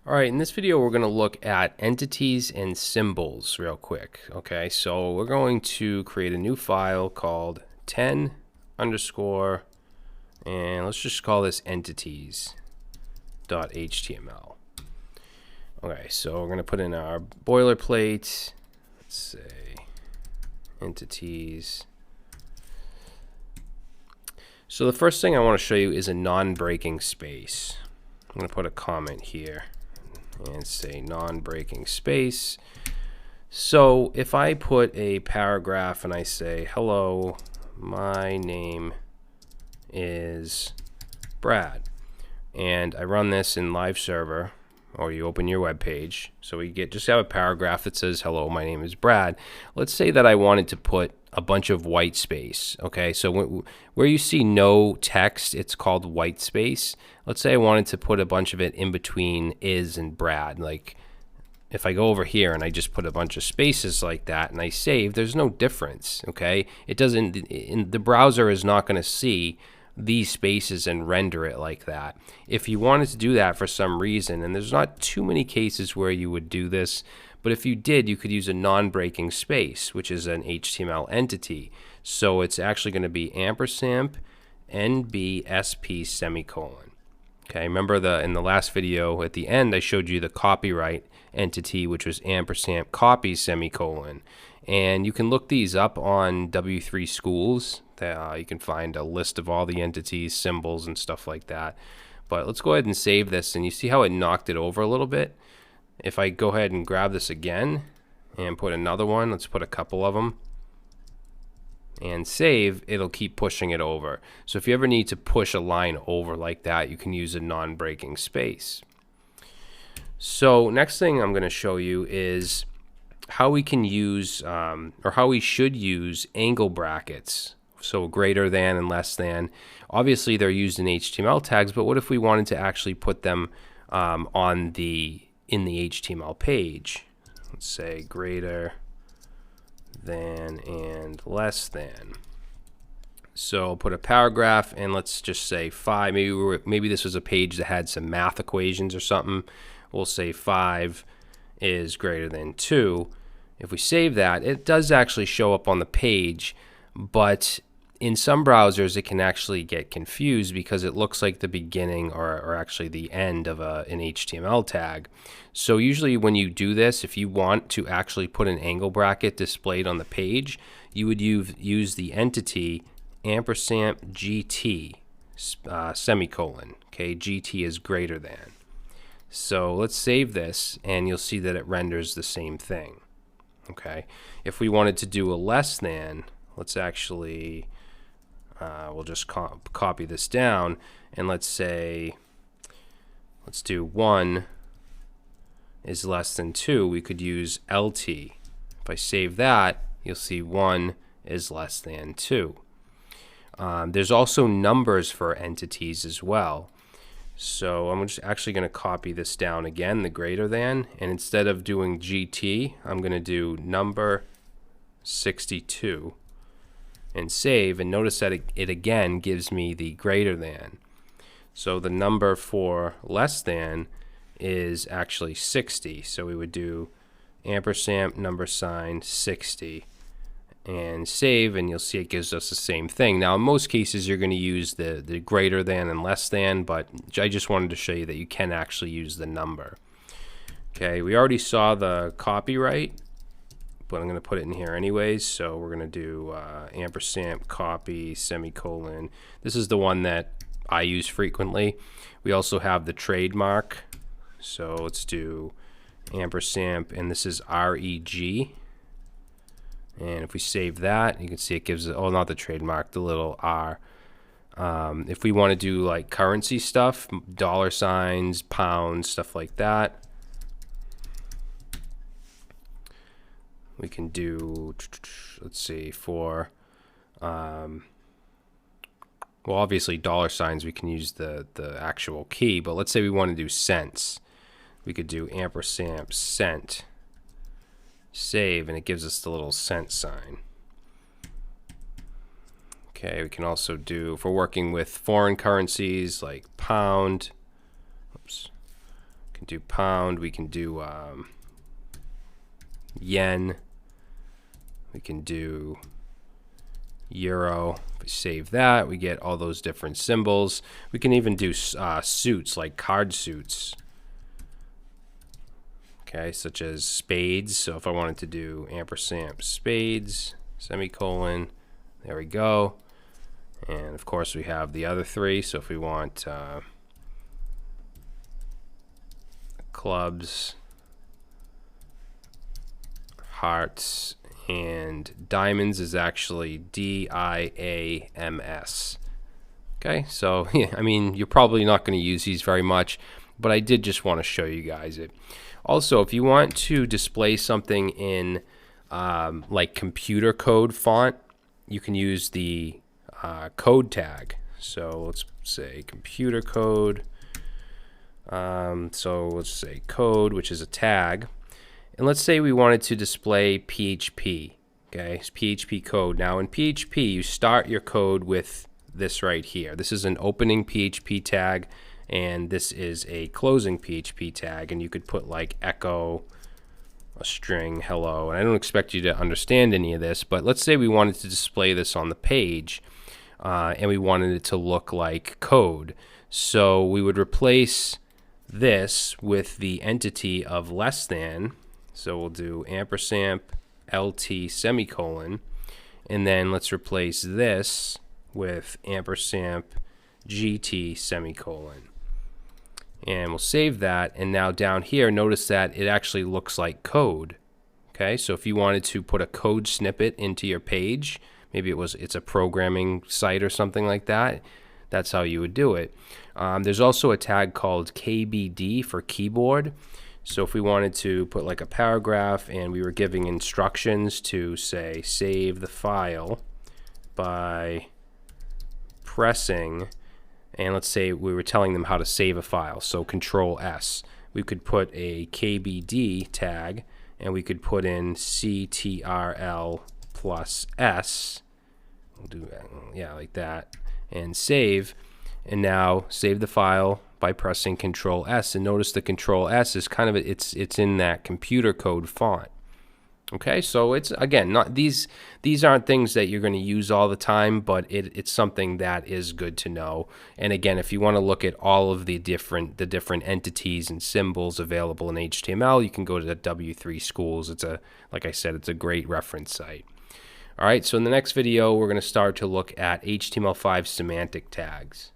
All right, in this video, we're going to look at entities and symbols real quick. Okay, so we're going to create a new file called 10 underscore, and let's just call this entities.html. Okay, so we're going to put in our boilerplate. Let's say entities. So the first thing I want to show you is a non-breaking space. I'm going to put a comment here and say non-breaking space. So if I put a paragraph and I say, hello, my name is Brad, and I run this in live server, or you open your web page, so we just have a paragraph that says, hello, my name is Brad. Let's say that I wanted to put a bunch of white space. Okay, so where you see no text, it's called white space. Let's say I wanted to put a bunch of it in between is and Brad. Like if I go over here and I just put a bunch of spaces like that and I save, there's no difference. Okay, it doesn't, the browser is not going to see these spaces and render it like that. If you wanted to do that for some reason, and there's not too many cases where you would do this, but if you did, you could use a non-breaking space, which is an HTML entity. So it's actually going to be ampersand NBSP semicolon. Okay, remember in the last video at the end I showed you the copyright entity, which was ampersand copy semicolon. And you can look these up on W3 Schools. You can find a list of all the entities, symbols, and stuff like that. But let's go ahead and save this, and you see how it knocked it over a little bit? If I go ahead and grab this again and put another one, let's put a couple of them, and save, it'll keep pushing it over. So if you ever need to push a line over like that, you can use a non-breaking space. So next thing I'm going to show you is how we can use, or how we should use angle brackets. So greater than and less than. Obviously they're used in HTML tags, but what if we wanted to actually put them in the HTML page? Let's say greater than and less than. So put a paragraph and let's just say 5. Maybe this was a page that had some math equations or something. We'll say 5 is greater than 2. If we save that, it does actually show up on the page, but in some browsers it can actually get confused because it looks like the beginning or actually the end of an HTML tag. So usually when you do this, if you want to actually put an angle bracket displayed on the page, you would use the entity ampersand GT semicolon. Okay, GT is greater than. So let's save this and you'll see that it renders the same thing. Okay, if we wanted to do a less than, let's actually we'll just copy this down, and let's say, let's do 1 is less than 2. We could use LT. If I save that, you'll see 1 is less than 2. There's also numbers for entities as well. So I'm just actually going to copy this down again, the greater than, and instead of doing GT, I'm going to do number 62 and save, and notice that it again gives me the greater than. So the number for less than is actually 60. So we would do ampersand number sign 60 and save, and you'll see it gives us the same thing. Now in most cases you're going to use the greater than and less than, but I just wanted to show you that you can actually use the number. Okay, we already saw the copyright, but I'm going to put it in here anyways. So we're going to do ampersand copy semicolon. This is the one that I use frequently. We also have the trademark. So let's do ampersand, and this is REG. And if we save that, you can see it gives it, oh, not the trademark, the little R. If we want to do like currency stuff, dollar signs, pounds, stuff like that, we can do, let's see, for, well, obviously dollar signs, we can use the actual key, but let's say we want to do cents. We could do ampersand cent, save, and it gives us the little cent sign. Okay, we can also do, if we're working with foreign currencies like pound, oops, can do pound, we can do yen, we can do euro. If we save that, we get all those different symbols. We can even do suits, like card suits. Okay, such as spades. So if I wanted to do ampersand spades, semicolon, there we go. And of course we have the other three. So if we want clubs, hearts, and diamonds is actually DIAMS. Okay, so yeah, I mean, you're probably not going to use these very much, but I did just want to show you guys it. Also, if you want to display something in like computer code font, you can use the code tag. So let's say computer code. So let's say code, which is a tag. And let's say we wanted to display PHP. Okay, it's PHP code. Now in PHP, you start your code with this right here. This is an opening PHP tag, and this is a closing PHP tag. And you could put like echo, a string, hello. And I don't expect you to understand any of this, but let's say we wanted to display this on the page, and we wanted it to look like code. So we would replace this with the entity of less than. So we'll do ampersand LT semicolon, and then let's replace this with ampersand GT semicolon. And we'll save that, and now down here, notice that it actually looks like code. Okay, so if you wanted to put a code snippet into your page, maybe it's a programming site or something like that, that's how you would do it. There's also a tag called KBD for keyboard. So if we wanted to put like a paragraph and we were giving instructions to say save the file by pressing, and let's say we were telling them how to save a file, so Control S, we could put a KBD tag and we could put in CTRL plus S. We'll do that, yeah, like that, and save. And now save the file by pressing Control S, and notice the Control S is kind of it's in that computer code font. Okay, so it's again not these aren't things that you're going to use all the time, but it's something that is good to know. And again, if you want to look at all of the different entities and symbols available in HTML, you can go to W3 Schools. It's like I said, it's a great reference site. All right, so in the next video, we're going to start to look at HTML5 semantic tags.